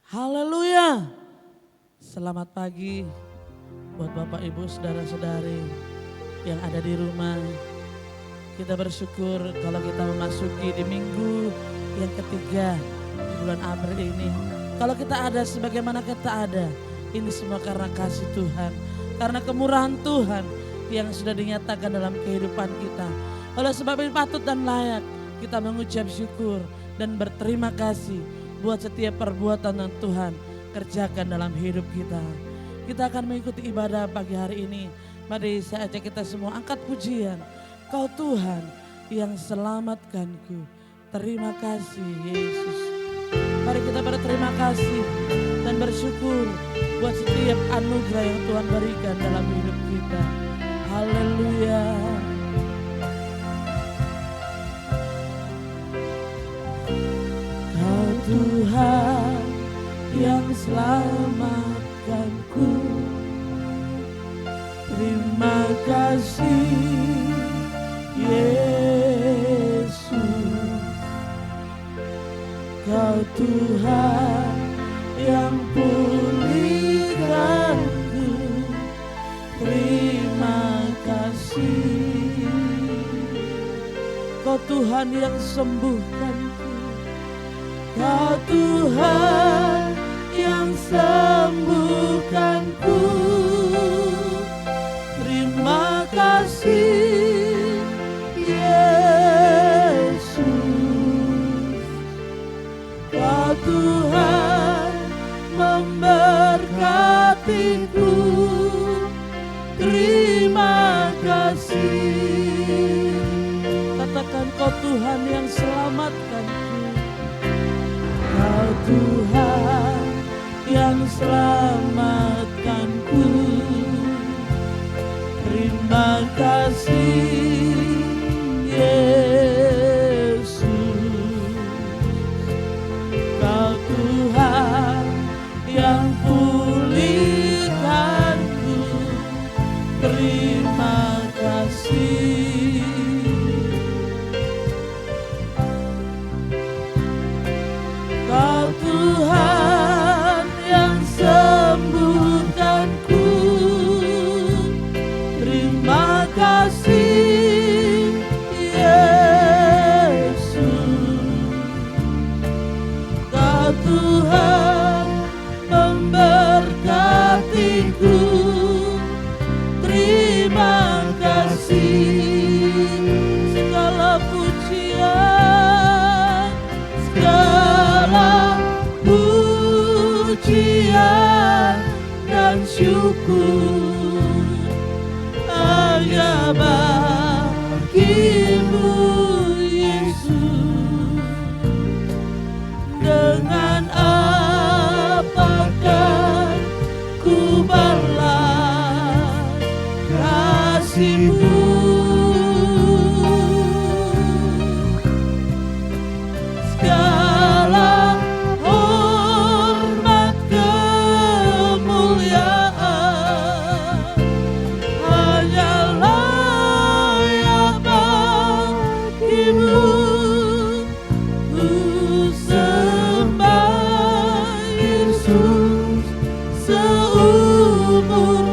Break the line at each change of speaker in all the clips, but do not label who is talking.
Haleluya. Selamat pagi buat Bapak Ibu saudara-saudari yang ada di rumah. Kita bersyukur kalau kita memasuki di minggu yang ketiga di bulan April ini. Kalau kita ada sebagaimana kita ada, ini semua karena kasih Tuhan. Karena kemurahan Tuhan yang sudah dinyatakan dalam kehidupan kita. Oleh sebab itu patut dan layak kita mengucap syukur dan berterima kasih buat setiap perbuatan yang Tuhan kerjakan dalam hidup kita. Kita akan mengikuti ibadah pagi hari ini. Mari saya ajak kita semua angkat pujian. Kau Tuhan yang selamatkanku. Terima kasih Yesus. Mari kita berterima kasih dan bersyukur buat setiap anugerah yang Tuhan berikan dalam hidup kita. Haleluya. Kau Tuhan yang selamatkanku. Terima kasih Yesus. Kau Tuhan yang pulihkanku. Terima kasih. Kau Tuhan yang sembuhkanku. Kau Tuhan yang sembuhkanku. Terima kasih Yesus. Kau Tuhan memberkatiku. Terima kasih. Katakan kau Tuhan yang selamatkanku. Kau Tuhan yang selamatkanku. Terima kasih Yesus. Kau Tuhan yang pulihkanku. Terima kasih. Kau Tuhan yang sembuhkanku. Terima kasih Yesus. Kau Tuhan memberkatiku. Terima kasih. Segala pujian, segala pujian dan syukur hanya bagimu Yesus. Dengan apakah ku balas kasih-Mu? Segala hormat kemuliaan hanya layak bagimu. Ku sembah Yesus seumur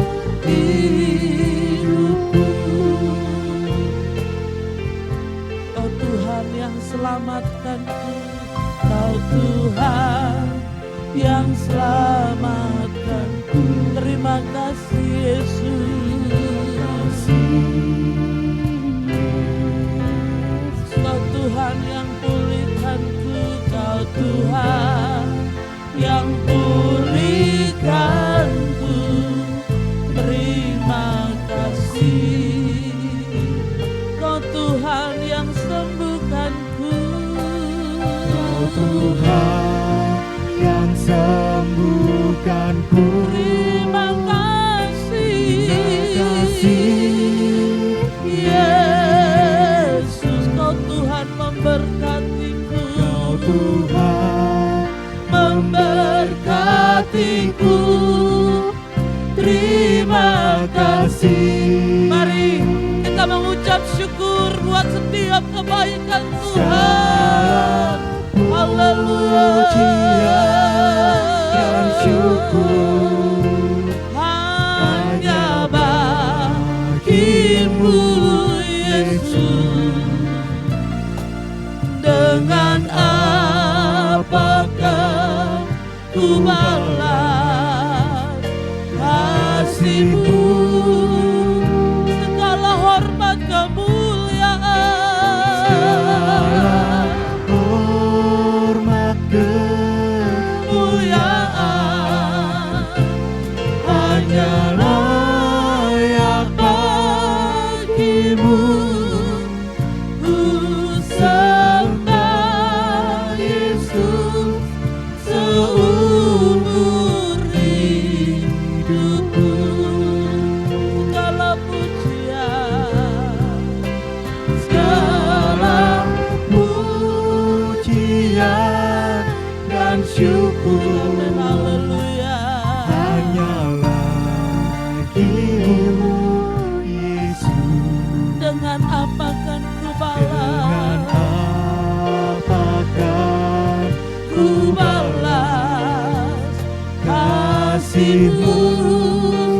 hidupku. Kau Tuhan yang selamatkanku. Kau Tuhan yang selamatkanku. Terima kasih Yesus. Kau Tuhan yang pulihkanku. Kau Tuhan yang pulihkanku. Terima kasih. Kau Tuhan yang sembuhkanku.
Kau Tuhan yang sembuhkanku.
Terima kasih.
Terima kasih
Yesus. Kau Tuhan memberkatiku.
Kau Tuhan
memberkatiku. Terima kasih. Mari kita mengucap syukur buat setiap kebaikan Tuhan. Haleluya. Dengan apakah ku balas kasih-Mu? Segala hormat kemuliaan,
hormat
kemuliaan hanya layak bagi-Mu. Ku sembah Yesus seumur hidupku. Segala pujian, segala
pujian dan syukur
haleluya.
hanyalah bagi-Mu, Yesus.
Dengan apa kan ku
Dengan
balas,
apakah
ku balas kasih-Mu?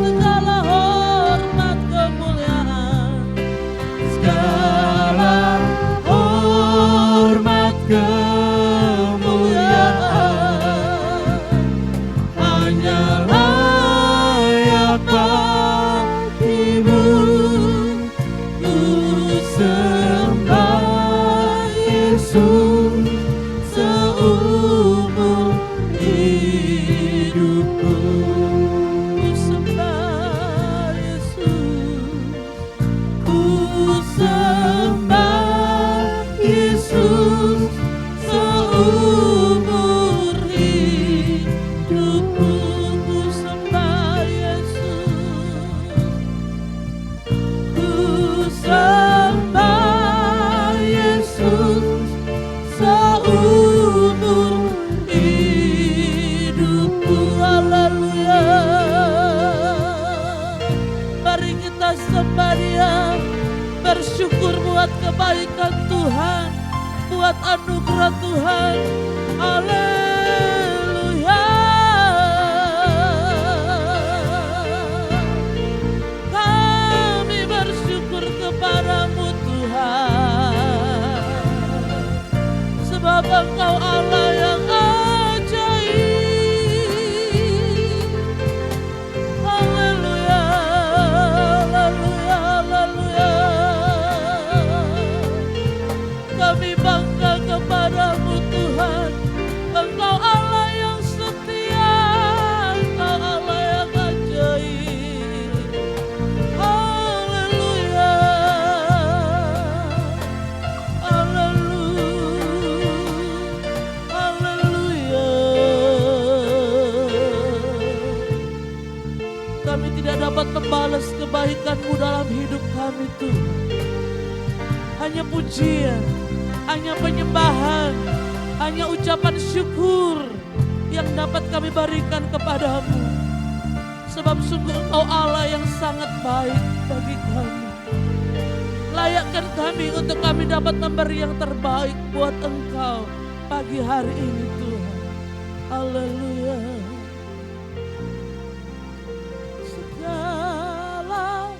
Segala hormat kemuliaan,
segala hormat kemuliaan hanya layak bagi-Mu. Ku sembah Yesus seumur hidupku.
Ku sembah Yesus, ku sembah Yesus seumur hidupku. Ku sembah Yesus, ku sembah Yesus seumur hidupku. Haleluya. Mari kita sembah Dia, bersyukur buat kebaikan Tuhan, buat anugerah Tuhan. Haleluya. Kami bersyukur kepadamu Tuhan, sebab Engkau Allah yang ajaib. Haleluya, haleluya, haleluya. Kami bangga kepadamu Tuhan, Engkau Allah yang setia, Engkau Allah yang ajaib. Haleluya, haleluya, haleluya. Kami tidak dapat membalas kebaikan-Mu dalam hidup kami Tuhan. Hanya pujian, hanya penyembahan, hanya ucapan syukur yang dapat kami berikan kepadamu. Sebab sungguh Engkau Allah yang sangat baik bagi kami. Layakkan kami untuk kami dapat memberi yang terbaik buat Engkau pagi hari ini Tuhan. Haleluya. Segala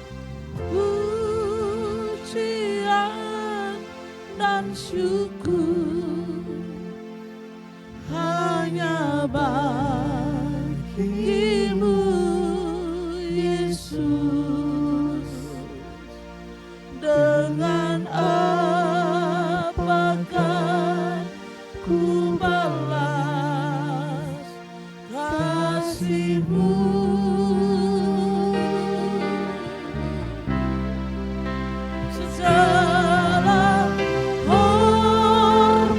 pujian dan syukur hanya bagi-Mu, Yesus. Dengan apakah ku balas kasih-Mu? Segala hormat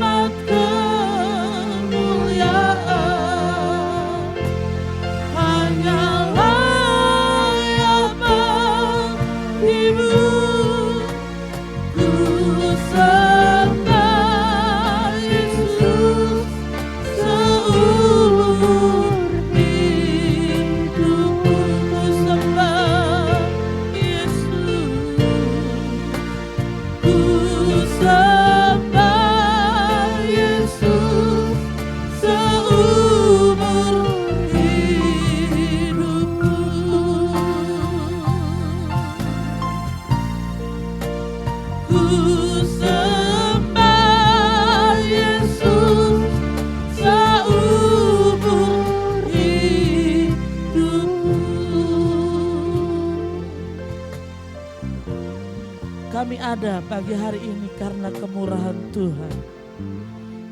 ada pagi hari ini karena kemurahan Tuhan,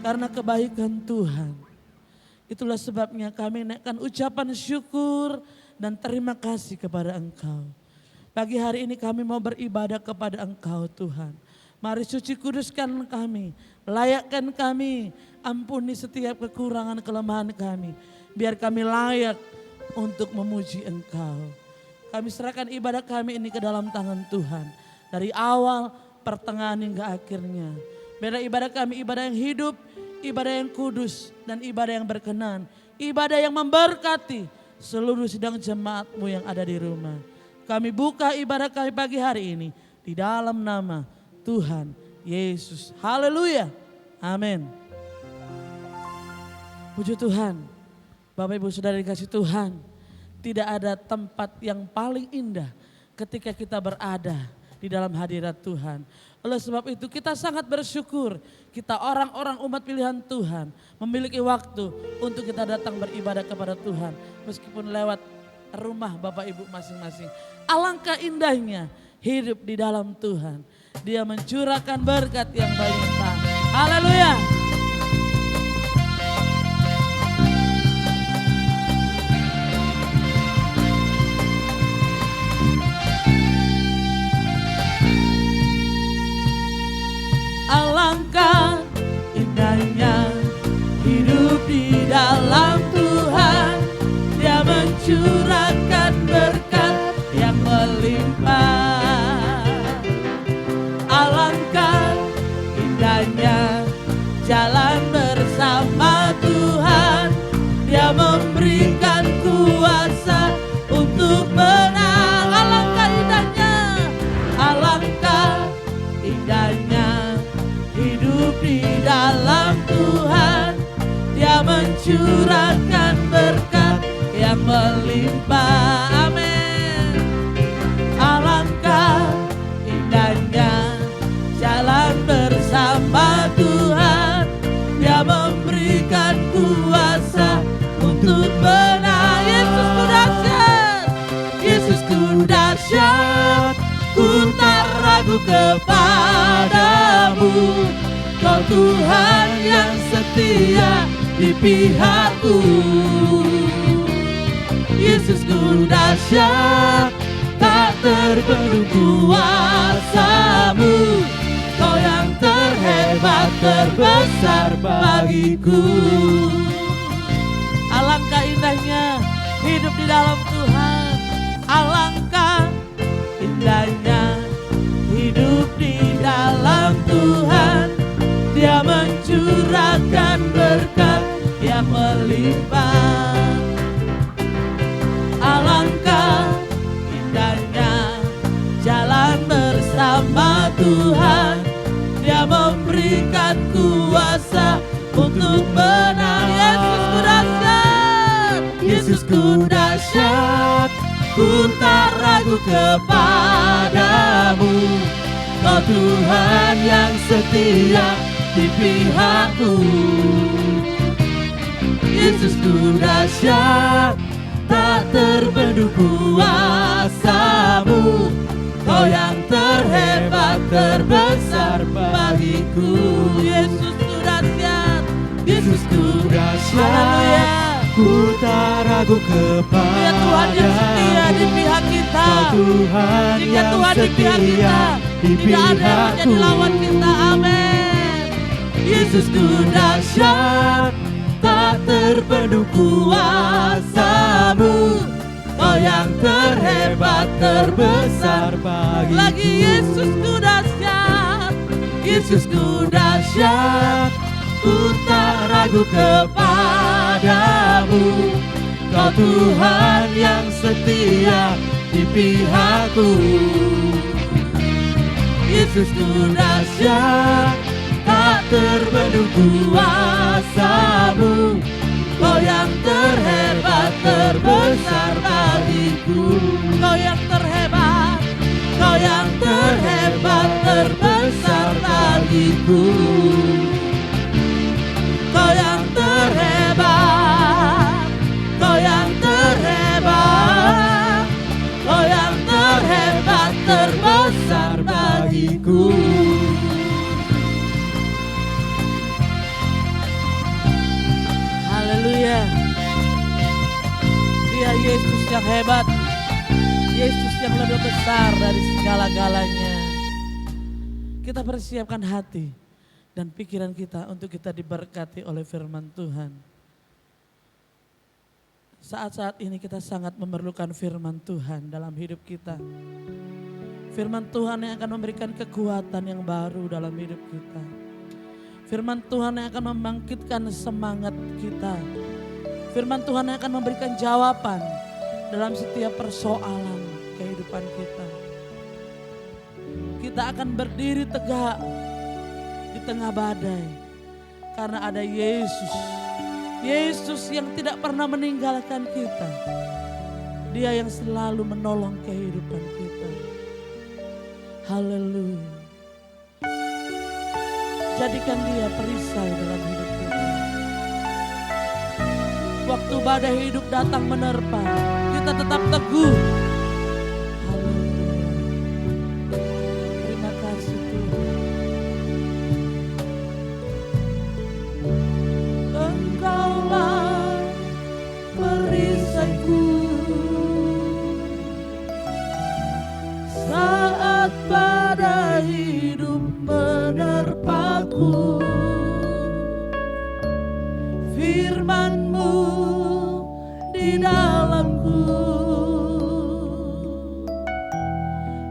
karena kebaikan Tuhan. Itulah sebabnya kami naikkan ucapan syukur dan terima kasih kepada Engkau. Pagi hari ini kami mau beribadah kepada Engkau Tuhan. Mari suci kuduskan kami, layakkan kami, ampuni setiap kekurangan kelemahan kami. Biar kami layak untuk memuji Engkau. Kami serahkan ibadah kami ini ke dalam tangan Tuhan. Dari awal, pertengahan hingga akhirnya. Biar ibadah kami ibadah yang hidup, ibadah yang kudus, dan ibadah yang berkenan. Ibadah yang memberkati seluruh sidang jemaat-Mu yang ada di rumah. Kami buka ibadah kami pagi hari ini di dalam nama Tuhan Yesus. Haleluya. Amin. Puji Tuhan. Bapak Ibu Saudara dikasih Tuhan. Tidak ada tempat yang paling indah ketika kita berada di dalam hadirat Tuhan. Oleh sebab itu kita sangat bersyukur kita orang-orang umat pilihan Tuhan memiliki waktu untuk kita datang beribadah kepada Tuhan. Meskipun lewat rumah Bapak Ibu masing-masing. Alangkah indahnya hidup di dalam Tuhan. Dia mencurahkan berkat yang berlimpah. Haleluya. Alangkah indahnya hidup di dalam Tuhan. Dia mencurahkan berkat yang melimpah. Alangkah indahnya jalan bersama Tuhan. Dia memberikan kuasa untuk menang. Alangkah indahnya, alangkah indahnya hidup di dalam Tuhan. Dia mencurahkan berkat yang melimpah. Amin. Alangkah indahnya jalan bersama Tuhan. Dia memberikan kuasa untuk menang. Yesusku dahsyat, Yesusku dahsyat. Ku tak ragu kepadamu. Kau Tuhan yang setia di pihakku. Yesusku dahsyat, tak terbendung kuasa-Mu. Kau yang terhebat, terbesar bagiku. Alangkah indahnya hidup di dalam Tuhan. Alangkah indahnya hidup di dalam Tuhan. Dia mencurahkan berkat yang melimpah. Alangkah indahnya jalan bersama Tuhan. Dia memberikan kuasa untuk menang. Yesusku dahsyat, Yesusku dahsyat. Ku tak ragu kepadamu. Kau Tuhan yang setia di pihakku. Yesusku dahsyat, tak terbendung kuasa-Mu. Kau yang terhebat, terbesar bagiku. Yesusku dahsyat, Yesusku dahsyat. Ku tak ragu kepada Tuhan yang setia di pihak kita. Tuhan jika Tuhan di pihak kita, tidak ada yang menjadi lawan kita. Amin. Yesusku dahsyat, tak terbendung kuasa-Mu. Kau yang terhebat, terbesar bagiku. Lagi Yesusku dahsyat, Yesusku dahsyat. Ku tak ragu kepadamu. Kau Tuhan yang setia di pihakku. Yesusku dahsyat, tak terbendung kuasa-Mu. Kau yang terhebat, terbesar bagiku. Kau yang terhebat, Kau yang terhebat, terbesar bagiku. Kau yang terhebat, Kau yang terhebat, Kau yang terhebat, terbesar bagiku. Yesus yang hebat, Yesus yang lebih besar dari segala-galanya. Kita persiapkan hati dan pikiran kita untuk kita diberkati oleh firman Tuhan. Saat-saat ini kita sangat memerlukan firman Tuhan dalam hidup kita. Firman Tuhan yang akan memberikan kekuatan yang baru dalam hidup kita. Firman Tuhan yang akan membangkitkan semangat kita. Firman Tuhan yang akan memberikan jawaban dalam setiap persoalan kehidupan kita. Kita akan berdiri tegak di tengah badai karena ada Yesus. Yesus yang tidak pernah meninggalkan kita. Dia yang selalu menolong kehidupan kita. Haleluya. Jadikan dia perisai dalam hidup kita. Waktu badai hidup datang menerpa, kita tetap teguh. Haleluya. Terima kasih Tuhan. Engkaulah perisaiku saat badai hidup menerpaku. Firman-Mu di dalamku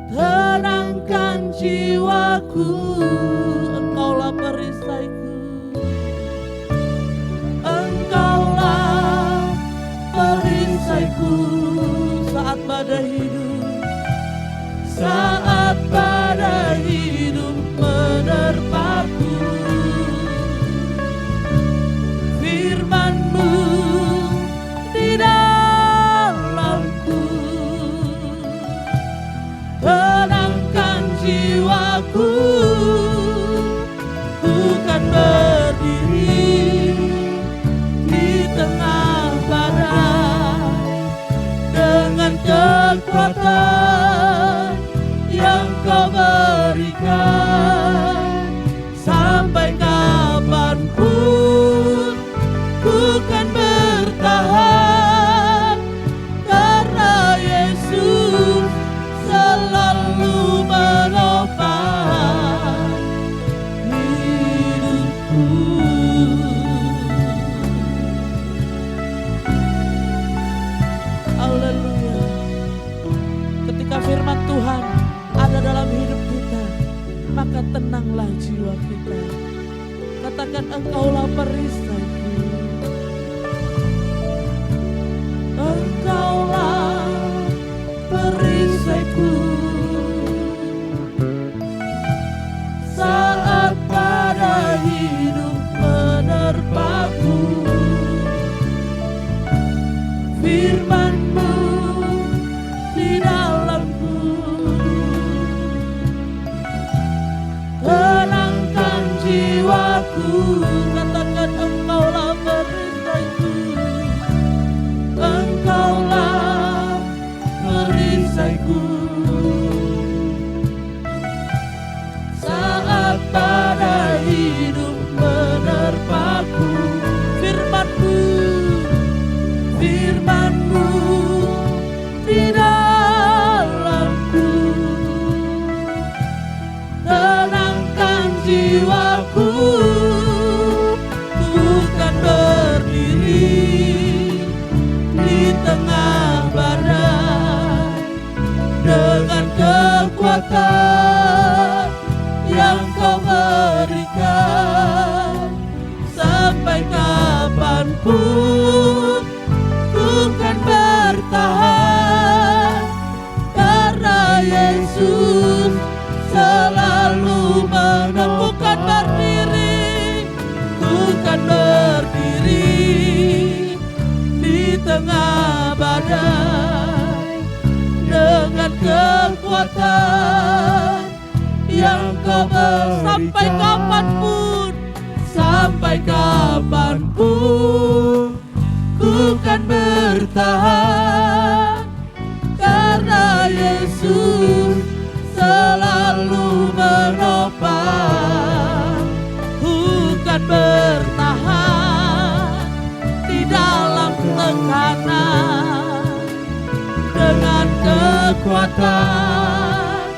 tenangkan jiwaku. Engkaulah perisaiku, Engkaulah perisaiku saat badai hidup, saat badai hidup menerpaku. Firman-Mu di dalamku tenangkan jiwaku. Ku kan berdiri di tengah badai dengan kekuatan yang Kau berikan. Sampai kapanpun ku kan bertahan karena Yesus selalu menopang hidupku. Haleluya. Ketika firman Tuhan ada dalam hidup kita, maka tenanglah jiwa kita. Katakan, Engkaulah perisaiku, Engkaulah perisaiku saat badai hidup menerpaku. Firman-Mu di dalamku tenangkan jiwaku. Katakan, Engkaulah perisaiku, Engkaulah perisaiku saat badai hidup menerpaku. Firman-Mu, Firman-Mu di dalamku tenangkan jiwaku. Ku kan berdiri di tengah badai dengan kekuatan yang Kau berikan. Sampai kapanpun ku kan bertahan karena Yesus selalu menemukan berdiri. Ku kan berdiri di tengah badai dengan kekuatan yang Kau berikan. Sampai kapanpun, sampai kapanpun ku kan bertahan karena Yesus selalu menopang. Ku kan bertahan di dalam tekanan
kekuatan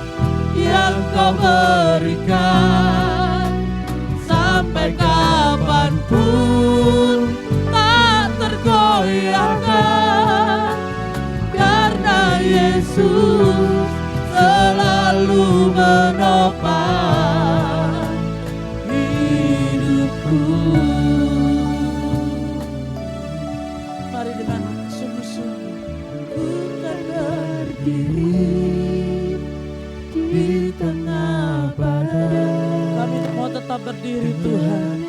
yang Kau berikan, sampai kapanpun tak tergoyahkan, karena Yesus selalu menopang hidupku.
Mari dengan sungguh-sungguh
Ku kan berdiri di tengah badai,
kami mau tetap berdiri Tuhan.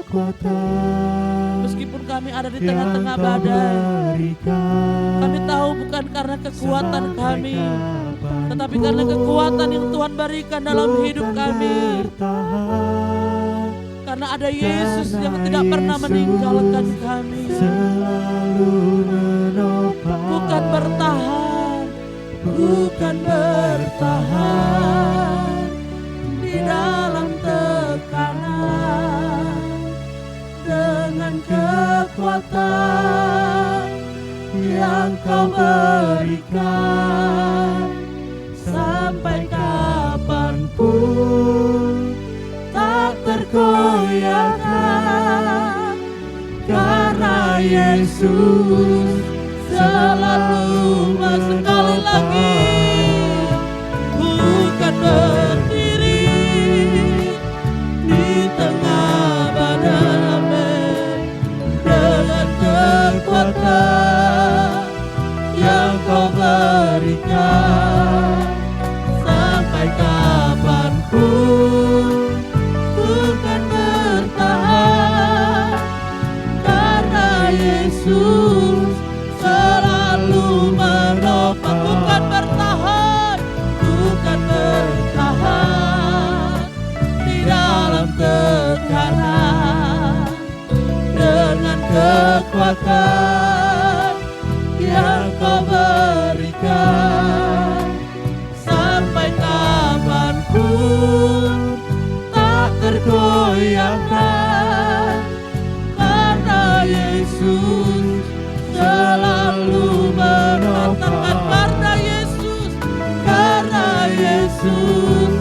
kekuatan
Meskipun kami ada di
yang
tengah-tengah
Kau
badai,
berikan,
kami tahu bukan karena kekuatan
sampai
kami,
kapanpun
tetapi karena kekuatan yang Tuhan berikan dalam
ku
hidup
kan
kami.
bertahan,
Karena ada Yesus
Karena
yang tidak pernah
Yesus
meninggalkan kami.
selalu menopang.
Bukan bertahan,
Bukan bertahan
di dalam tekanan,
dengan kekuatan yang Kau berikan, sampai kapanpun tak tergoyahkan, karena Yesus selalu
sekali lagi, bukan berdiri di tengah badai, dengan kekuatan
yang Kau berikan, sampai kapanpun ku kan bertahan, karena Yesus selalu menopang.
bukan bertahan,
Bukan bertahan di dalam tekanan, dengan kekuatan yang Kau berikan, sampai kapanpun tak tergoyahkan, karena Yesus selalu menopang.
karena Yesus,
Karena Yesus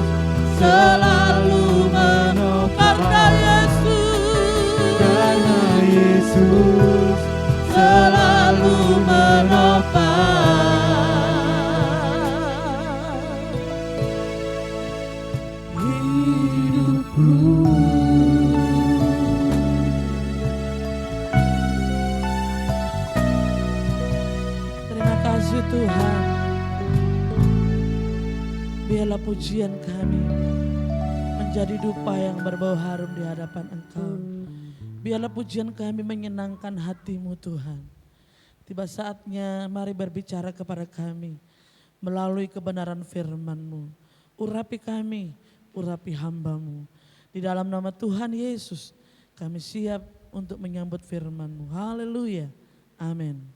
selalu menopang.
karena Yesus,
Karena Yesus selalu menopang hidupku.
terima kasih Tuhan. Biarlah pujian kami menjadi dupa yang berbau harum di hadapan Engkau. Biarlah pujian kami menyenangkan hati-Mu Tuhan. Tiba saatnya mari berbicara kepada kami melalui kebenaran firman-Mu. Urapi kami, urapi hamba-Mu. Di dalam nama Tuhan Yesus kami siap untuk menyambut firman-Mu. Haleluya. Amin.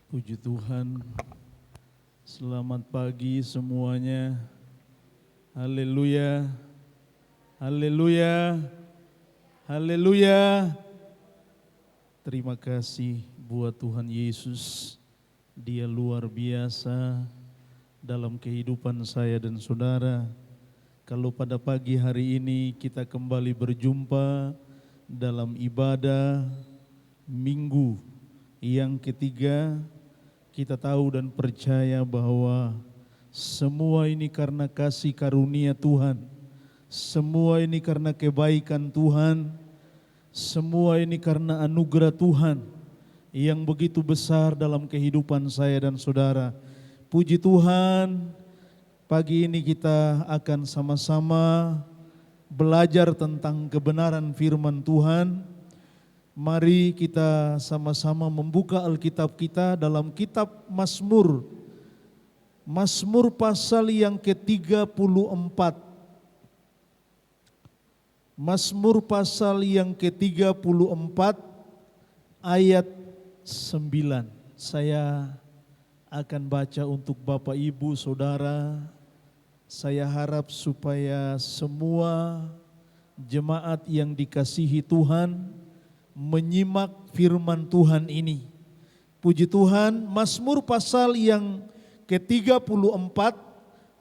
Puji Tuhan, selamat pagi semuanya. Haleluya, haleluya, haleluya. Terima kasih buat Tuhan Yesus, Dia luar biasa dalam kehidupan saya dan saudara. Kalau pada pagi hari ini kita kembali berjumpa dalam ibadah minggu yang ketiga, kita tahu dan percaya bahwa semua ini karena kasih karunia Tuhan, semua ini karena kebaikan Tuhan, semua ini karena anugerah Tuhan yang begitu besar dalam kehidupan saya dan saudara. Puji Tuhan, pagi ini kita akan sama-sama belajar tentang kebenaran firman Tuhan. Mari kita sama-sama membuka Alkitab kita dalam kitab Mazmur. Mazmur pasal yang ke-34. Mazmur pasal yang ke-34 ayat 9. Saya akan baca untuk Bapak Ibu Saudara. Saya harap supaya semua jemaat yang dikasihi Tuhan, menyimak firman Tuhan ini. Puji Tuhan, Mazmur pasal yang ke-34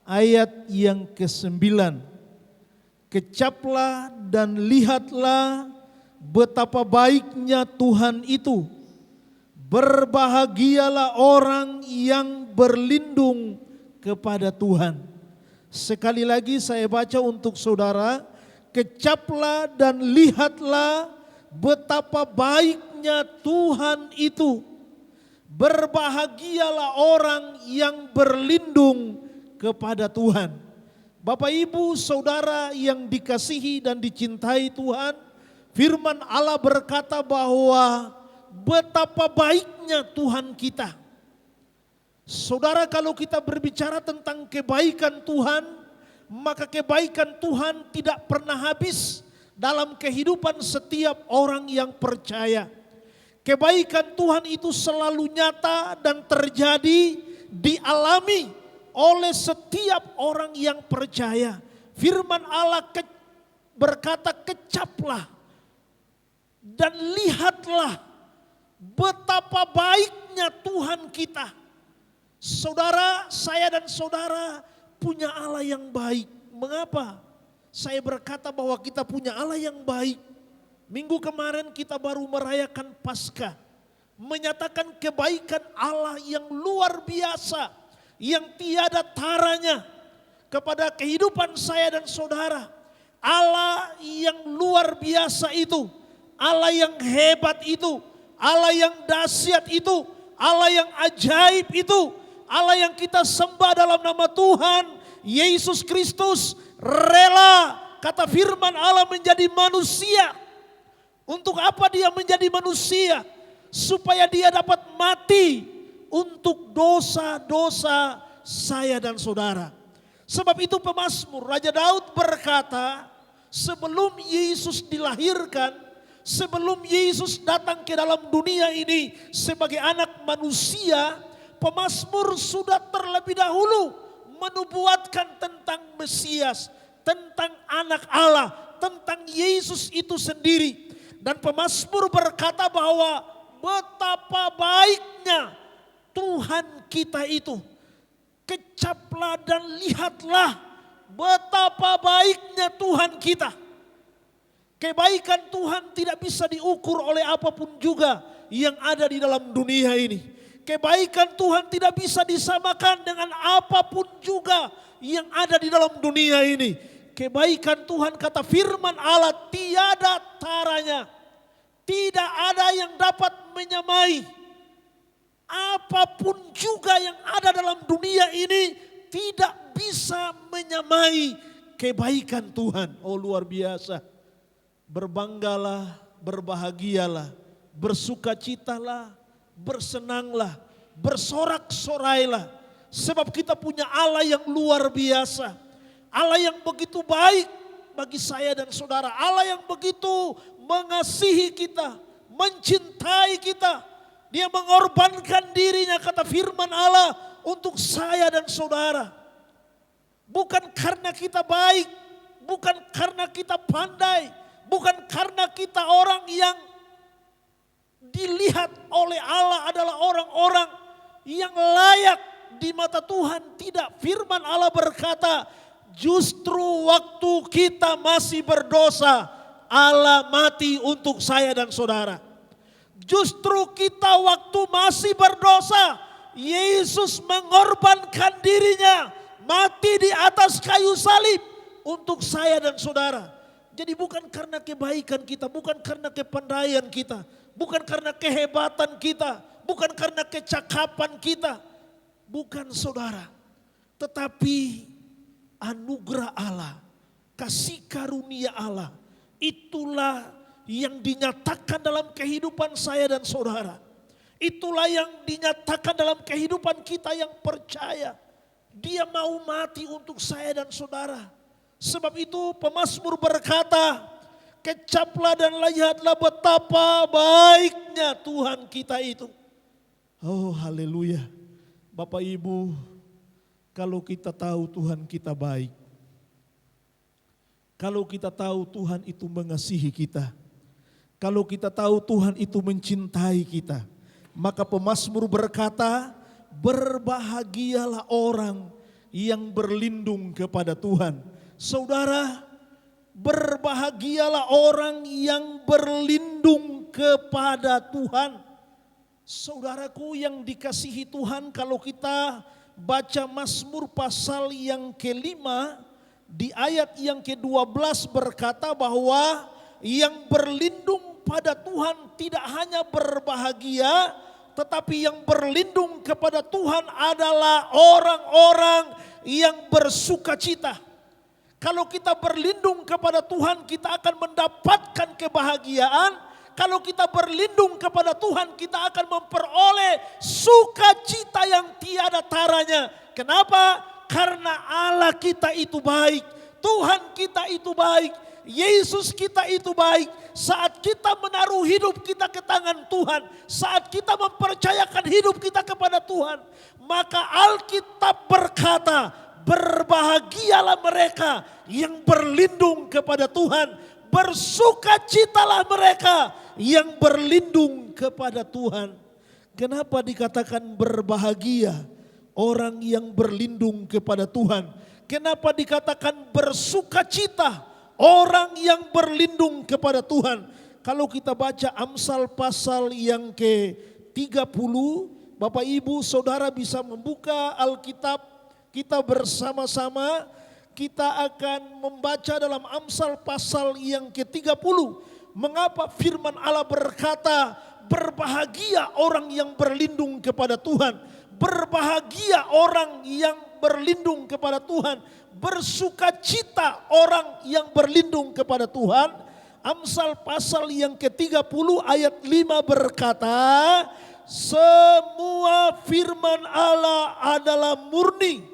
ayat yang ke-9. Kecaplah dan lihatlah betapa baiknya Tuhan itu. Berbahagialah orang yang berlindung kepada Tuhan. Sekali lagi saya baca untuk saudara. Kecaplah dan lihatlah betapa baiknya Tuhan itu. Berbahagialah orang yang berlindung kepada Tuhan. Bapak Ibu Saudara yang dikasihi dan dicintai Tuhan, firman Allah berkata bahwa betapa baiknya Tuhan kita. Saudara, kalau kita berbicara tentang kebaikan Tuhan, maka kebaikan Tuhan tidak pernah habis dalam kehidupan setiap orang yang percaya. Kebaikan Tuhan itu selalu nyata dan terjadi, dialami oleh setiap orang yang percaya. Firman Allah berkata, kecaplah dan lihatlah betapa baiknya Tuhan kita. Saudara, saya dan saudara punya Allah yang baik. Mengapa saya berkata bahwa kita punya Allah yang baik? Minggu kemarin kita baru merayakan Paskah, menyatakan kebaikan Allah yang luar biasa, yang tiada taranya kepada kehidupan saya dan saudara. Allah yang luar biasa itu, Allah yang hebat itu, Allah yang dahsyat itu, Allah yang ajaib itu, Allah yang kita sembah dalam nama Tuhan Yesus Kristus, rela, kata firman Allah, menjadi manusia. Untuk apa dia menjadi manusia? Supaya dia dapat mati untuk dosa-dosa saya dan saudara. Sebab itu pemazmur Raja Daud berkata, sebelum Yesus dilahirkan, sebelum Yesus datang ke dalam dunia ini sebagai anak manusia, pemazmur sudah terlebih dahulu menubuatkan tentang Mesias, tentang anak Allah, tentang Yesus itu sendiri. Dan pemazmur berkata bahwa betapa baiknya Tuhan kita itu. Kecaplah dan lihatlah betapa baiknya Tuhan kita. Kebaikan Tuhan tidak bisa diukur oleh apapun juga yang ada di dalam dunia ini. Kebaikan Tuhan tidak bisa disamakan dengan apapun juga yang ada di dalam dunia ini. Kebaikan Tuhan, kata firman Allah, tiada taranya. Tidak ada yang dapat menyamai. Apapun juga yang ada dalam dunia ini tidak bisa menyamai kebaikan Tuhan. Oh, luar biasa. Berbanggalah, berbahagialah, bersukacitalah, bersenanglah, bersorak-sorailah. Sebab kita punya Allah yang luar biasa. Allah yang begitu baik bagi saya dan saudara. Allah yang begitu mengasihi kita, mencintai kita. Dia mengorbankan dirinya, kata firman Allah, untuk saya dan saudara. Bukan karena kita baik, bukan karena kita pandai, bukan karena kita orang yang dilihat oleh Allah adalah orang-orang yang layak di mata Tuhan. Tidak, firman Allah berkata, justru waktu kita masih berdosa, Allah mati untuk saya dan saudara. Justru kita waktu masih berdosa, Yesus mengorbankan dirinya, mati di atas kayu salib untuk saya dan saudara. Jadi bukan karena kebaikan kita, bukan karena kepandaian kita, bukan karena kehebatan kita, bukan karena kecakapan kita, bukan saudara. Tetapi anugerah Allah, kasih karunia Allah, itulah yang dinyatakan dalam kehidupan saya dan saudara. Itulah yang dinyatakan dalam kehidupan kita yang percaya. Dia mau mati untuk saya dan saudara. Sebab itu pemazmur berkata, kecaplah dan lihatlah betapa baiknya Tuhan kita itu. Oh, haleluya. Bapak Ibu, kalau kita tahu Tuhan kita baik, Kalau kita tahu Tuhan itu mengasihi kita, kalau kita tahu Tuhan itu mencintai kita, maka pemazmur berkata, berbahagialah orang yang berlindung kepada Tuhan. Saudara, berbahagialah orang yang berlindung kepada Tuhan. Saudaraku yang dikasihi Tuhan, kalau kita baca Mazmur pasal yang kelima, di ayat yang ke-12 berkata bahwa yang berlindung pada Tuhan tidak hanya berbahagia, tetapi yang berlindung kepada Tuhan adalah orang-orang yang bersukacita. Kalau kita berlindung kepada Tuhan, kita akan mendapatkan kebahagiaan. Kalau kita berlindung kepada Tuhan, kita akan memperoleh sukacita yang tiada taranya. Kenapa? Karena Allah kita itu baik, Tuhan kita itu baik, Yesus kita itu baik. Saat kita menaruh hidup kita ke tangan Tuhan, saat kita mempercayakan hidup kita kepada Tuhan, maka Alkitab berkata, berbahagialah mereka yang berlindung kepada Tuhan, bersukacitalah mereka yang berlindung kepada Tuhan. Kenapa dikatakan berbahagia orang yang berlindung kepada Tuhan? Kenapa dikatakan bersukacita orang yang berlindung kepada Tuhan? Kalau kita baca Amsal pasal yang ke-30, Bapak Ibu Saudara bisa membuka Alkitab kita bersama-sama. Kita akan membaca dalam Amsal pasal yang ke-30. Mengapa firman Allah berkata, berbahagia orang yang berlindung kepada Tuhan. Berbahagia orang yang berlindung kepada Tuhan. Bersukacita orang yang berlindung kepada Tuhan. Amsal pasal yang ke-30 ayat 5 berkata, semua firman Allah adalah murni.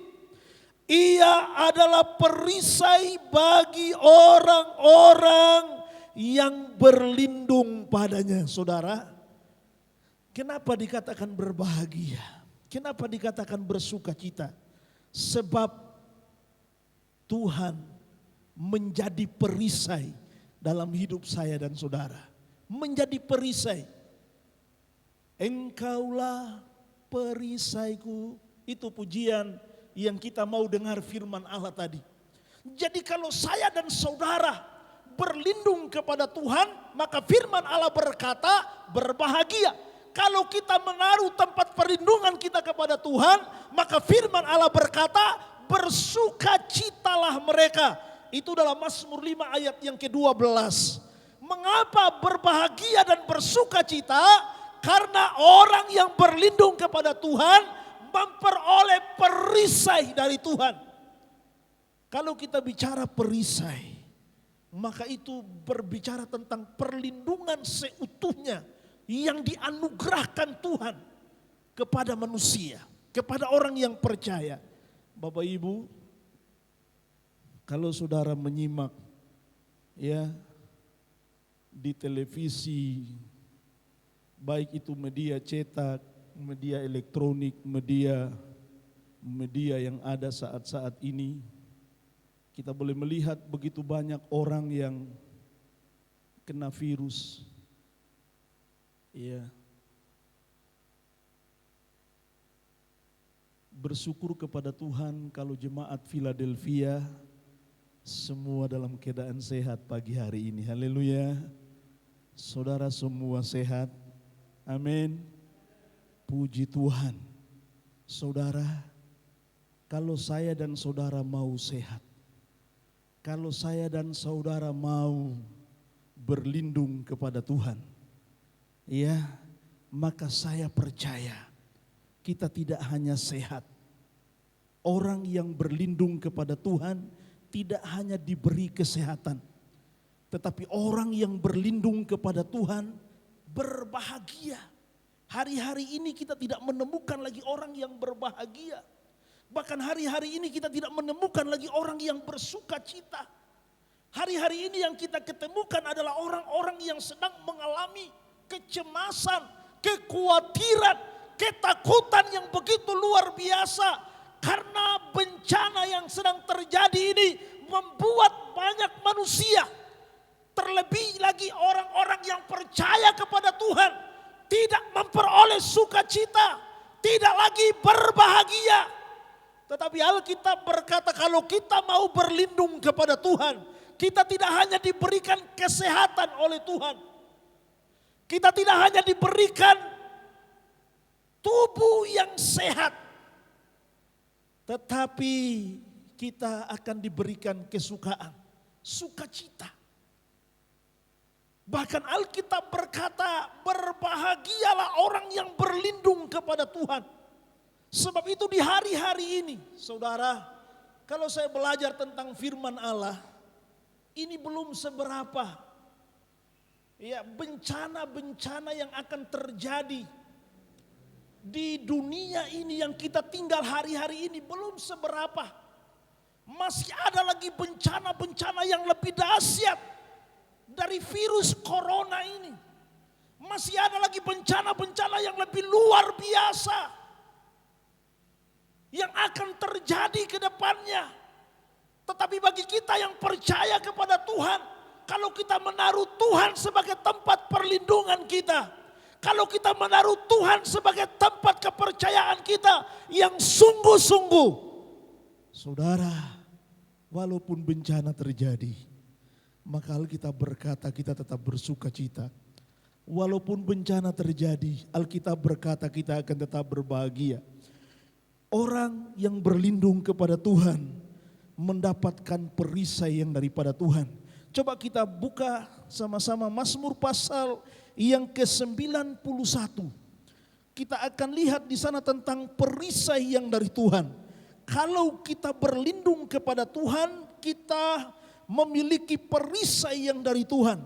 Ia adalah perisai bagi orang-orang yang berlindung padanya. Saudara, kenapa dikatakan berbahagia? Kenapa dikatakan bersukacita? Sebab Tuhan menjadi perisai dalam hidup saya dan saudara. Menjadi perisai. Engkaulah perisaiku. Itu pujian yang kita mau dengar firman Allah tadi. Jadi kalau saya dan saudara berlindung kepada Tuhan, maka firman Allah berkata berbahagia. Kalau kita menaruh tempat perlindungan kita kepada Tuhan, maka firman Allah berkata bersukacitalah mereka. Itu dalam Mazmur 5 ayat yang ke-12. Mengapa berbahagia dan bersukacita? Karena orang yang berlindung kepada Tuhan memperoleh perisai dari Tuhan. Kalau kita bicara perisai, maka itu berbicara tentang perlindungan seutuhnya yang dianugerahkan Tuhan kepada manusia, kepada orang yang percaya. Bapak Ibu, kalau saudara menyimak ya di televisi, baik itu media cetak, media elektronik, media yang ada saat-saat ini, kita boleh melihat begitu banyak orang yang kena virus. Ya. Bersyukur kepada Tuhan kalau jemaat Philadelphia semua dalam keadaan sehat pagi hari ini. Haleluya. Saudara semua sehat. Amin. Puji Tuhan. Saudara, kalau saya dan saudara mau sehat, kalau saya dan saudara mau berlindung kepada Tuhan, ya, maka saya percaya kita tidak hanya sehat. Orang yang berlindung kepada Tuhan tidak hanya diberi kesehatan, tetapi orang yang berlindung kepada Tuhan berbahagia. Hari-hari ini kita tidak menemukan lagi orang yang berbahagia. Bahkan hari-hari ini kita tidak menemukan lagi orang yang bersuka cita. Hari-hari ini yang kita ketemukan adalah orang-orang yang sedang mengalami kecemasan, kekhawatiran, ketakutan yang begitu luar biasa. Karena bencana yang sedang terjadi ini membuat banyak manusia manusia, terlebih lagi orang-orang yang percaya kepada Tuhan, tidak memperoleh sukacita, tidak lagi berbahagia. Tetapi Alkitab berkata kalau kita mau berlindung kepada Tuhan, kita tidak hanya diberikan kesehatan oleh Tuhan. Kita tidak hanya diberikan tubuh yang sehat, tetapi kita akan diberikan kesukaan, sukacita. Bahkan Alkitab berkata, berbahagialah orang yang berlindung kepada Tuhan. Sebab itu di hari-hari ini, saudara, kalau saya belajar tentang firman Allah, ini belum seberapa. Ya, bencana-bencana yang akan terjadi di dunia ini yang kita tinggal hari-hari ini belum seberapa. Masih ada lagi bencana-bencana yang lebih dahsyat dari virus corona ini. Masih ada lagi bencana-bencana yang lebih luar biasa yang akan terjadi ke depannya. Tetapi bagi kita yang percaya kepada Tuhan, kalau kita menaruh Tuhan sebagai tempat perlindungan kita, kalau kita menaruh Tuhan sebagai tempat kepercayaan kita yang sungguh-sungguh, saudara, walaupun bencana terjadi, maka Alkitab berkata kita tetap bersuka cita. Walaupun bencana terjadi, Alkitab berkata kita akan tetap berbahagia. Orang yang berlindung kepada Tuhan mendapatkan perisai yang daripada Tuhan. Coba kita buka sama-sama Mazmur pasal yang ke-91. Kita akan lihat di sana tentang perisai yang dari Tuhan. Kalau kita berlindung kepada Tuhan, kita memiliki perisai yang dari Tuhan.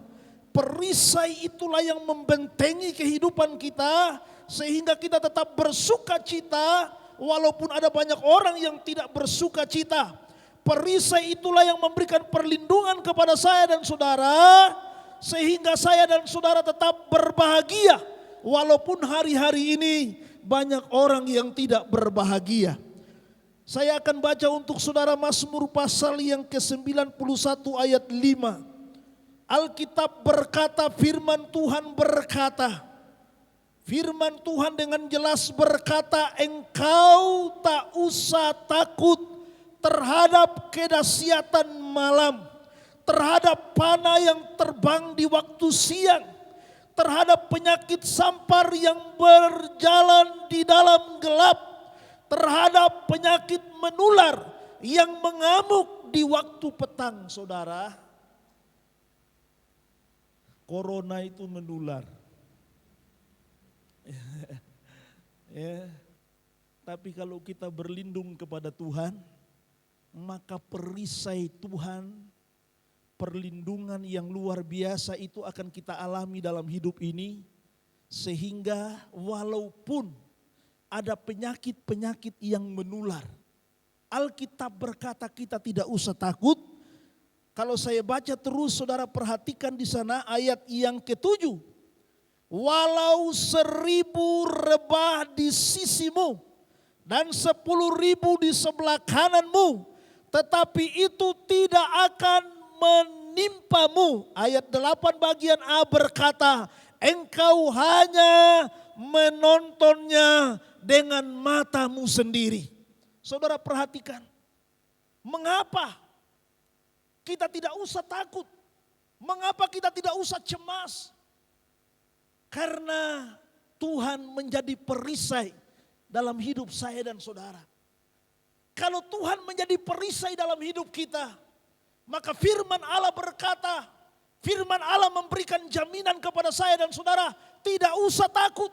Perisai itulah yang membentengi kehidupan kita sehingga kita tetap bersuka cita walaupun ada banyak orang yang tidak bersuka cita. Perisai itulah yang memberikan perlindungan kepada saya dan saudara, sehingga saya dan saudara tetap berbahagia walaupun hari-hari ini banyak orang yang tidak berbahagia. Saya akan baca untuk saudara Mazmur pasal yang ke-91 ayat 5. Alkitab berkata, firman Tuhan berkata, firman Tuhan dengan jelas berkata, engkau tak usah takut terhadap kedahsyatan malam, terhadap panah yang terbang di waktu siang, terhadap penyakit sampar yang berjalan di dalam gelap, terhadap penyakit menular yang mengamuk di waktu petang. Saudara, corona itu menular. Ya. Tapi kalau kita berlindung kepada Tuhan, maka perisai Tuhan, perlindungan yang luar biasa itu akan kita alami dalam hidup ini. Sehingga walaupun ada penyakit-penyakit yang menular, Alkitab berkata kita tidak usah takut. Kalau saya baca terus, saudara perhatikan di sana ayat yang ke-7. Walau 1.000 rebah di sisimu dan 10.000 di sebelah kananmu, tetapi itu tidak akan menimpamu. Ayat 8 bagian A berkata, engkau hanya menontonnya dengan matamu sendiri. Saudara perhatikan, mengapa kita tidak usah takut? Mengapa kita tidak usah cemas? Karena Tuhan menjadi perisai dalam hidup saya dan saudara. Kalau Tuhan menjadi perisai dalam hidup kita, maka firman Allah berkata, firman Allah memberikan jaminan kepada saya dan saudara, tidak usah takut.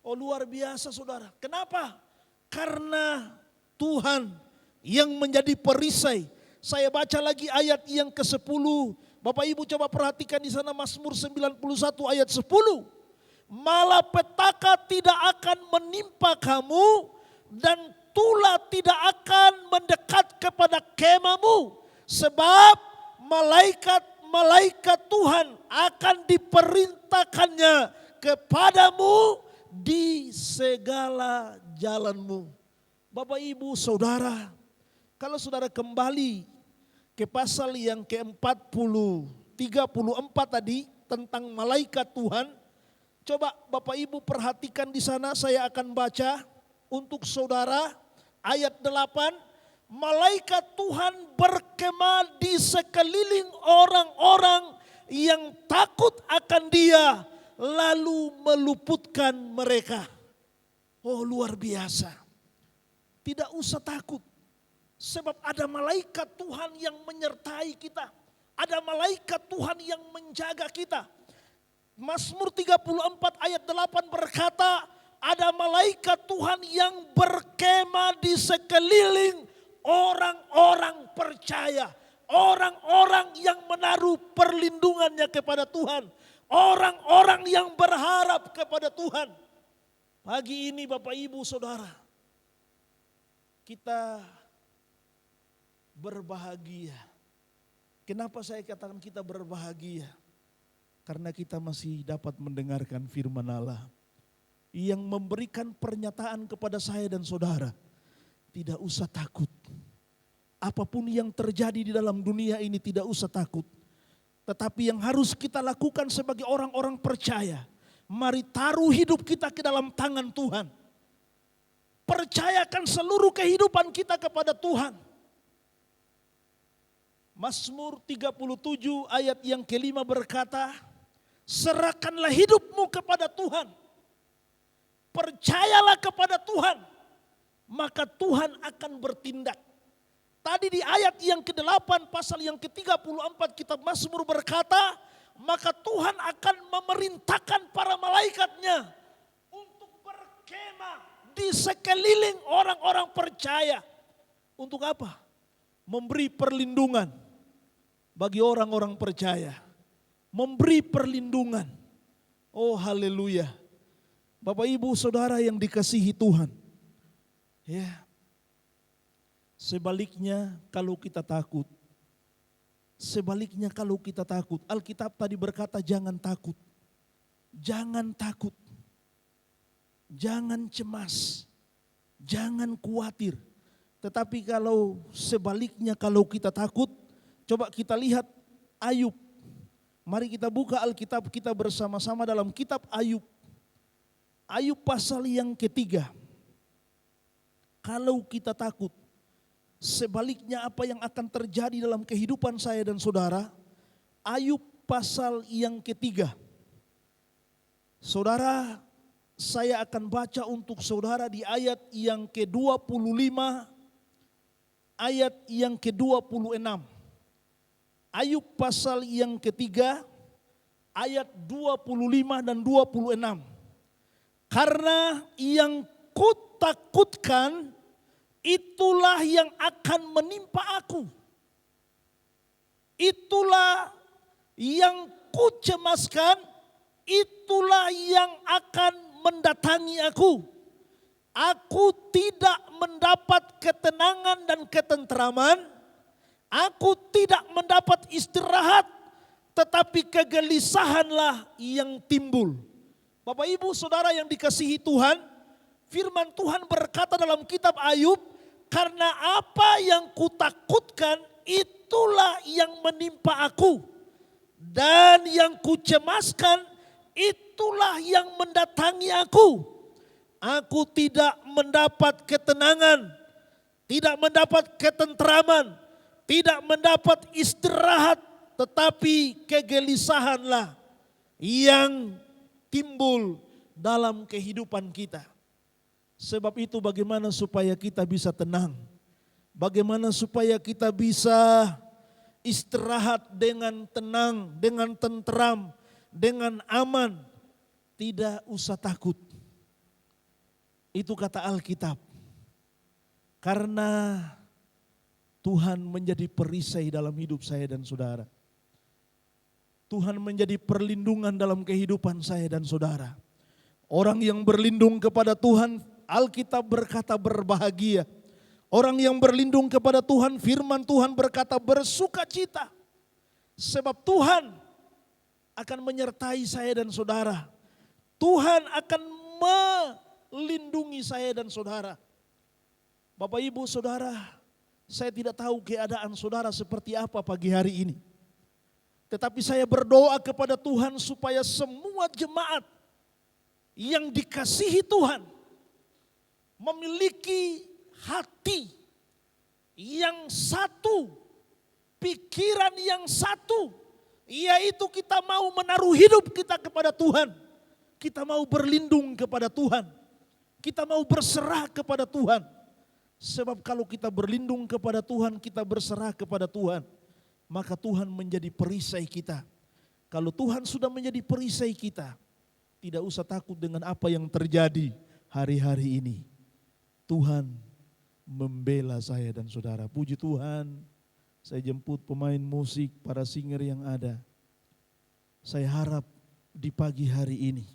Oh luar biasa saudara. Kenapa? Karena Tuhan yang menjadi perisai. Saya baca lagi ayat yang ke-10. Bapak Ibu coba perhatikan di sana Mazmur 91 ayat 10. Malapetaka tidak akan menimpa kamu dan tulah tidak akan mendekat kepada kemamu. Sebab malaikat-malaikat Tuhan akan diperintahkannya kepadamu di segala jalanmu. Bapak Ibu Saudara, kalau saudara kembali ke pasal yang ke-34 tadi tentang malaikat Tuhan. Coba Bapak Ibu perhatikan di sana, saya akan baca untuk saudara ayat 8. Malaikat Tuhan berkemah di sekeliling orang-orang yang takut akan Dia, lalu meluputkan mereka. Oh, luar biasa. Tidak usah takut, sebab ada malaikat Tuhan yang menyertai kita. Ada malaikat Tuhan yang menjaga kita. Mazmur 34 ayat 8 berkata, ada malaikat Tuhan yang berkemah di sekeliling orang-orang percaya, orang-orang yang menaruh perlindungannya kepada Tuhan, orang-orang yang berharap kepada Tuhan. Pagi ini Bapak Ibu Saudara, kita berbahagia. Kenapa saya katakan kita berbahagia? Karena kita masih dapat mendengarkan firman Allah yang memberikan pernyataan kepada saya dan saudara. Tidak usah takut. Apapun yang terjadi di dalam dunia ini tidak usah takut. Tetapi yang harus kita lakukan sebagai orang-orang percaya, mari taruh hidup kita ke dalam tangan Tuhan. Percayakan seluruh kehidupan kita kepada Tuhan. Mazmur 37 ayat yang kelima berkata, serahkanlah hidupmu kepada Tuhan. Percayalah kepada Tuhan, maka Tuhan akan bertindak. Tadi di ayat yang ke-8 pasal yang ke-34 kitab Mazmur berkata, maka Tuhan akan memerintahkan para malaikatnya untuk berkemah di sekeliling orang-orang percaya. Untuk apa? Memberi perlindungan bagi orang-orang percaya. Memberi perlindungan. Oh haleluya. Bapak Ibu Saudara yang dikasihi Tuhan. Ya. Sebaliknya kalau kita takut. Sebaliknya kalau kita takut. Alkitab tadi berkata jangan takut. Jangan takut. Jangan cemas. Jangan khawatir. Tetapi kalau sebaliknya kalau kita takut. Coba kita lihat Ayub. Mari kita buka Alkitab kita bersama-sama dalam kitab Ayub. Ayub pasal yang ketiga. Kalau kita takut, sebaliknya apa yang akan terjadi dalam kehidupan saya dan saudara? Ayub pasal yang ketiga. Saudara, saya akan baca untuk saudara di ayat yang ke-25, ayat yang ke-26. Ayub pasal yang ketiga, ayat 25 dan 26. Karena yang kutakutkan itulah yang akan menimpa aku. Itulah yang kucemaskan, itulah yang akan mendatangi aku. Aku tidak mendapat ketenangan dan ketentraman. Aku tidak mendapat istirahat, tetapi kegelisahanlah yang timbul. Bapak Ibu Saudara yang dikasihi Tuhan, firman Tuhan berkata dalam kitab Ayub, karena apa yang kutakutkan itulah yang menimpa aku. Dan yang kucemaskan itulah yang mendatangi aku. Aku tidak mendapat ketenangan, tidak mendapat ketentraman, tidak mendapat istirahat, tetapi kegelisahanlah yang timbul dalam kehidupan kita. Sebab itu bagaimana supaya kita bisa tenang? Bagaimana supaya kita bisa istirahat dengan tenang, dengan tentram, dengan aman? Tidak usah takut. Itu kata Alkitab. Karena Tuhan menjadi perisai dalam hidup saya dan saudara. Tuhan menjadi perlindungan dalam kehidupan saya dan saudara. Orang yang berlindung kepada Tuhan, Alkitab berkata berbahagia. Orang yang berlindung kepada Tuhan, firman Tuhan berkata bersukacita. Sebab Tuhan akan menyertai saya dan saudara. Tuhan akan melindungi saya dan saudara. Bapak Ibu Saudara, Saya tidak tahu keadaan saudara seperti apa pagi hari ini. Tetapi saya berdoa kepada Tuhan supaya semua jemaat yang dikasihi Tuhan memiliki hati yang satu, pikiran yang satu, yaitu kita mau menaruh hidup kita kepada Tuhan. Kita mau berlindung kepada Tuhan. Kita mau berserah kepada Tuhan. Sebab kalau kita berlindung kepada Tuhan, kita berserah kepada Tuhan, maka Tuhan menjadi perisai kita. Kalau Tuhan sudah menjadi perisai kita, tidak usah takut dengan apa yang terjadi hari-hari ini. Tuhan membela saya dan saudara. Puji Tuhan, saya jemput pemain musik, para singer yang ada. Saya harap di pagi hari ini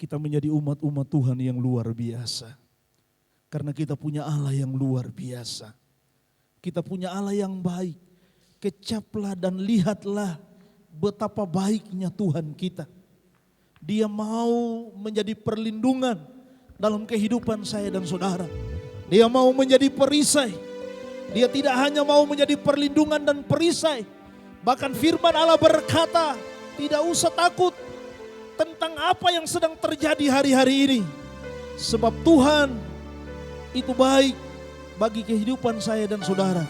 kita menjadi umat-umat Tuhan yang luar biasa. Karena kita punya Allah yang luar biasa. Kita punya Allah yang baik. Kecaplah dan lihatlah betapa baiknya Tuhan kita. Dia mau menjadi perlindungan dalam kehidupan saya dan saudara. Dia mau menjadi perisai. Dia tidak hanya mau menjadi perlindungan dan perisai. Bahkan firman Allah berkata, tidak usah takut tentang apa yang sedang terjadi hari-hari ini. Sebab Tuhan itu baik bagi kehidupan saya dan saudara.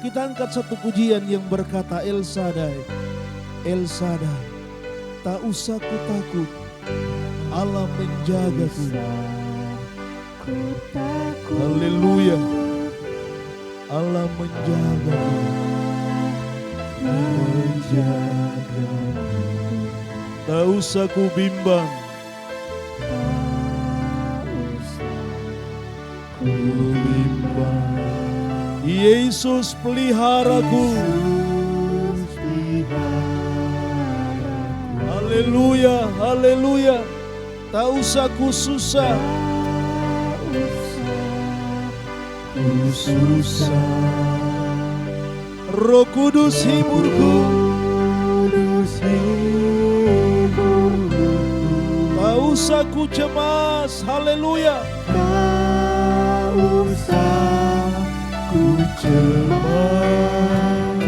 Kita angkat satu pujian yang berkata, El Shaddai, El Shaddai, tak usah ku takut, Allah menjagaku. Haleluya, Allah menjagaku, tak usah ku bimbang, ku bimbang. Yesus peliharaku. Haleluya, haleluya. Tak usah ku susah, Roh Kudus hiburku. Tak usah ku cemas. Haleluya.
Tak usah ku cemas,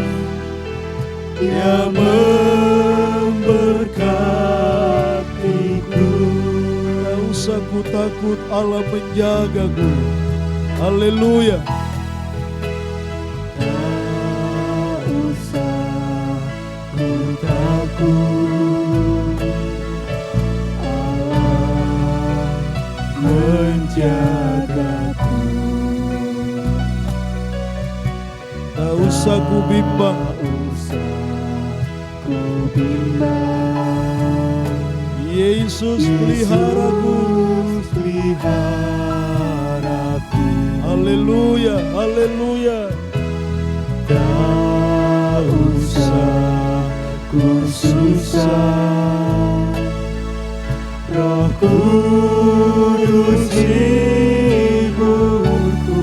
Dia memberkatiku.
Tak usah ku takut, Allah menjagaku. Haleluya.
Tak usah ku takut, Allah menjagaku.
Tak usah ku bimbang, Yesus peliharaku. Haleluya, haleluya.
Tak usah ku susah, Roh Kudus hiburku.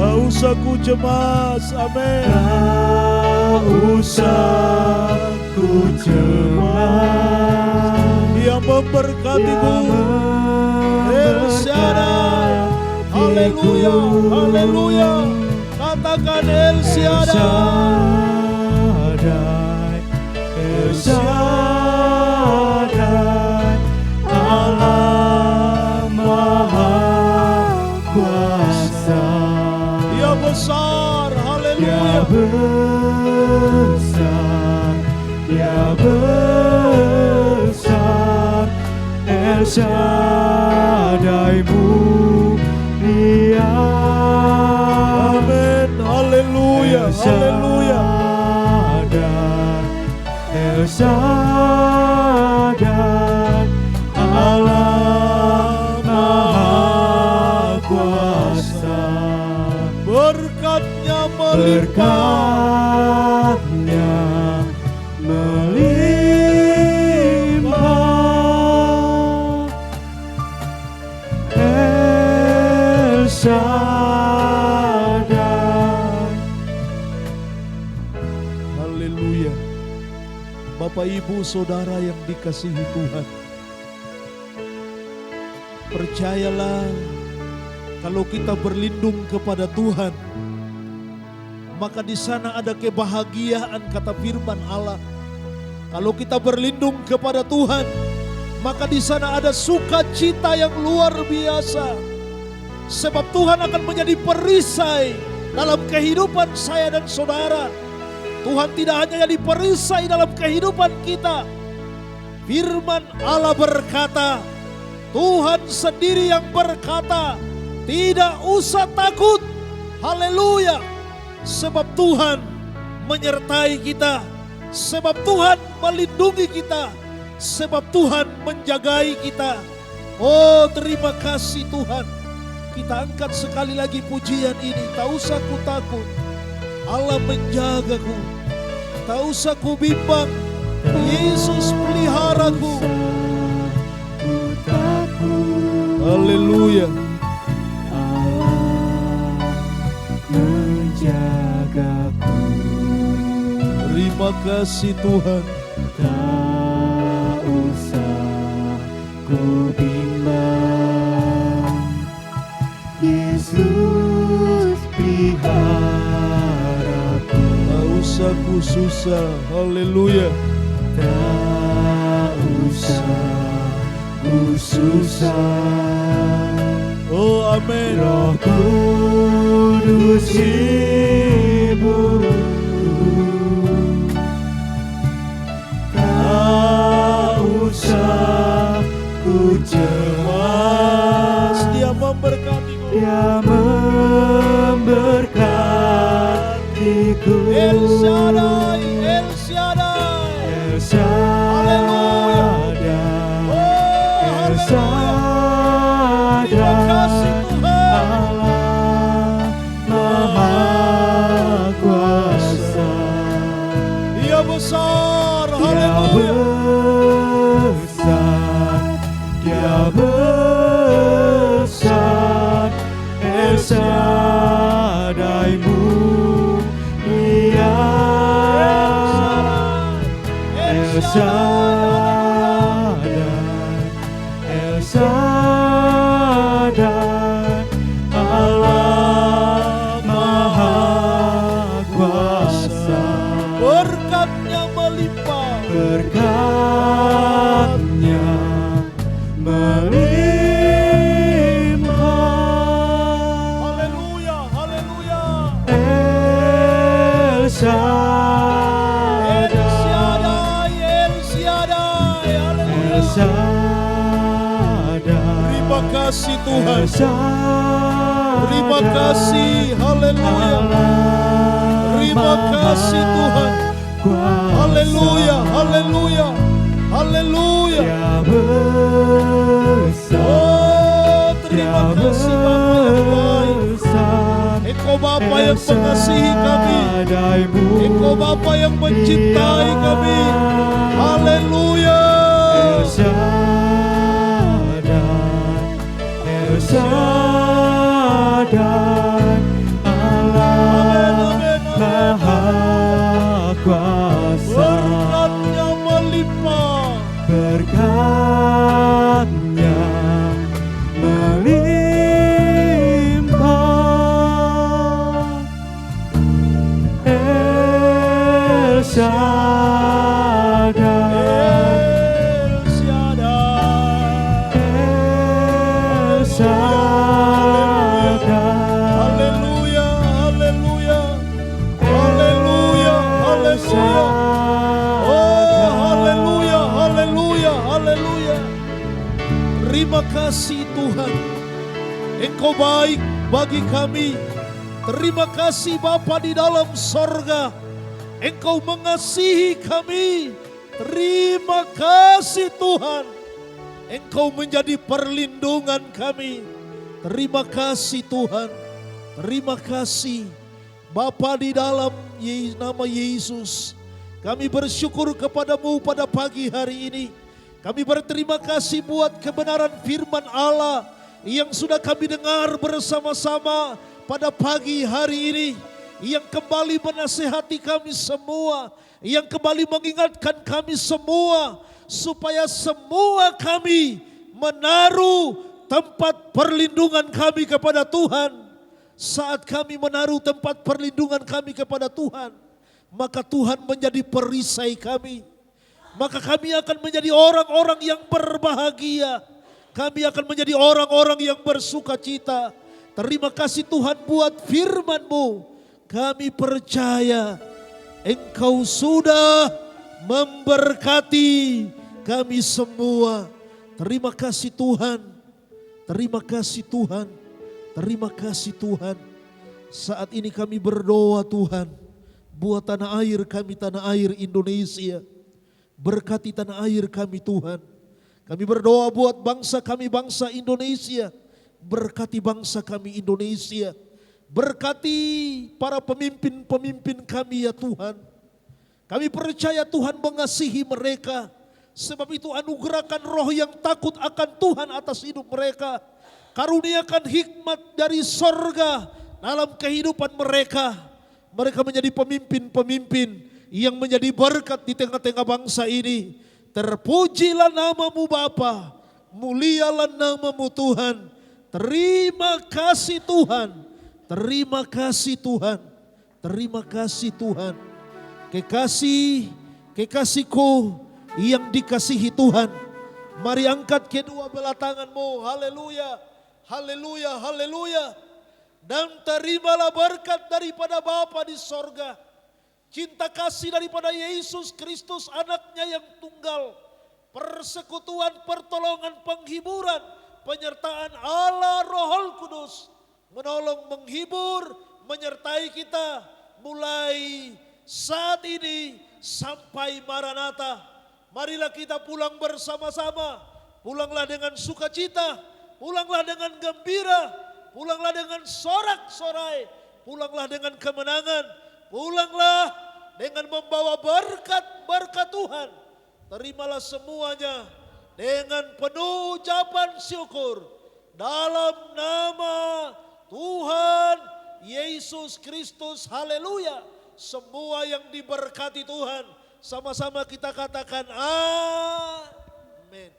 Tak usah ku cemas, amin.
Tak usah ku cemas,
Dia memberkatiku. El Shaddai, haleluya, haleluya. Katakan El Shaddai,
El Shaddai, Allah Maha Kuasa.
Dia besar,
Dia
haleluya.
besar, Dia besar. El Shaddai mulia.
Amin, haleluya, haleluya.
El Shaddai, Allah Maha Kuasa.
Berkatnya melimpah,
Berkatnya melimpah. El Shaddai.
haleluya. Bapak Ibu Saudara yang dikasihi Tuhan, percayalah Kalau kita berlindung kepada Tuhan, maka di sana ada kebahagiaan, kata firman Allah. Kalau kita berlindung kepada Tuhan, maka di sana ada sukacita yang luar biasa. Sebab Tuhan akan menjadi perisai dalam kehidupan saya dan saudara. Tuhan tidak hanya jadi perisai dalam kehidupan kita. Firman Allah berkata, Tuhan sendiri yang berkata, tidak usah takut. Haleluya. Sebab Tuhan menyertai kita. Sebab Tuhan melindungi kita. Sebab Tuhan menjagai kita. Oh, terima kasih Tuhan. Kita angkat sekali lagi pujian ini. Tak usah ku takut, Allah menjagaku. Tak usah ku bimbang, Yesus peliharaku. Haleluya.
Menjagaku.
Terima kasih Tuhan.
Tak usah ku bimbang, Yesus peliharaku.
Tak usah ku susah. Haleluya.
Tak usah ku susah.
Oh amin.
Roh Kudus ibuku, tak usah ku cemas.
Dia memberkatiku.
Dia memberkatiku.
El Shaddai, El Shaddai.
El Shaddai, El Shaddai.
Terima kasih Tuhan.
Allah Maha Kuasa.
Dia besar.
Dia
Haleluya.
besar, Dia besar. El Shaddai mulia. El Shaddai, El Shaddai, Allah Maha Kuasa.
Berkatnya melimpah.
Berkatnya melimpah.
Haleluya, haleluya.
El
El
Shaddai,
Shaddai, El Shaddai.
El
Haleluya.
Shaddai,
Terima kasih Tuhan.
El Shaddai.
Terima kasih. Haleluya. Terima kasih Tuhan. Haleluya, haleluya, haleluya.
Dia besar,
Oh, terima kasih Bapa yang baik.
besar.
Engkau Bapa yang mengasihi kami.
Shaddai
Engkau Bapa yang mencintai kami. Haleluya.
El Shaddai, El Shaddai, Allah
Amin, amin, amin.
Maha Kuasa.
Berkatnya melimpah.
Berkatnya melimpah. El Shaddai,
El Shaddai.
El Shaddai,
Haleluya, haleluya. Haleluya, haleluya. Oh, haleluya, haleluya, haleluya. Terima kasih Tuhan. Engkau baik bagi kami. Terima kasih Bapa di dalam sorga. Engkau mengasihi kami. Terima kasih Tuhan. Engkau menjadi perlindungan kami. Terima kasih Tuhan. Terima kasih Bapa di dalam nama Yesus. Kami bersyukur kepadamu pada pagi hari ini. Kami berterima kasih buat kebenaran firman Allah yang sudah kami dengar bersama-sama pada pagi hari ini. Yang kembali menasihati kami semua. Yang kembali mengingatkan kami semua. Supaya semua kami menaruh tempat perlindungan kami kepada Tuhan. Saat kami menaruh tempat perlindungan kami kepada Tuhan, maka Tuhan menjadi perisai kami. Maka kami akan menjadi orang-orang yang berbahagia. Kami akan menjadi orang-orang yang bersuka cita. Terima kasih Tuhan buat firman-Mu. Kami percaya Engkau sudah memberkati kami semua. Terima kasih Tuhan. Terima kasih Tuhan. Terima kasih Tuhan. Saat ini kami berdoa Tuhan, buat tanah air kami, tanah air Indonesia. Berkati tanah air kami Tuhan. Kami berdoa buat bangsa kami, bangsa Indonesia. Berkati bangsa kami Indonesia. Berkati para pemimpin-pemimpin kami ya Tuhan. Kami percaya Tuhan mengasihi mereka. Sebab itu anugerahkan roh yang takut akan Tuhan atas hidup mereka. Karuniakan hikmat dari sorga dalam kehidupan mereka. Mereka menjadi pemimpin-pemimpin yang menjadi berkat di tengah-tengah bangsa ini. Terpujilah nama-Mu Bapa, mulialah nama-Mu Tuhan. Terima kasih Tuhan, terima kasih Tuhan, terima kasih Tuhan. Kekasihku yang dikasihi Tuhan, mari angkat kedua belah tangan-Mu, haleluya. Haleluya, haleluya. Dan terimalah berkat daripada Bapa di sorga. Cinta kasih daripada Yesus Kristus anaknya yang tunggal. Persekutuan, pertolongan, penghiburan, penyertaan Allah Roh Kudus. Menolong, menghibur, menyertai kita. Mulai saat ini sampai Maranatha. Marilah kita pulang bersama-sama. Pulanglah dengan sukacita. Pulanglah dengan gembira, pulanglah dengan sorak-sorai, pulanglah dengan kemenangan, pulanglah dengan membawa berkat-berkat Tuhan. Terimalah semuanya dengan penuh ucapan syukur dalam nama Tuhan Yesus Kristus. Haleluya. Semua yang diberkati Tuhan, sama-sama kita katakan amin.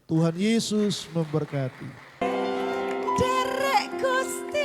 Tuhan Yesus memberkati.
Derek Gusti.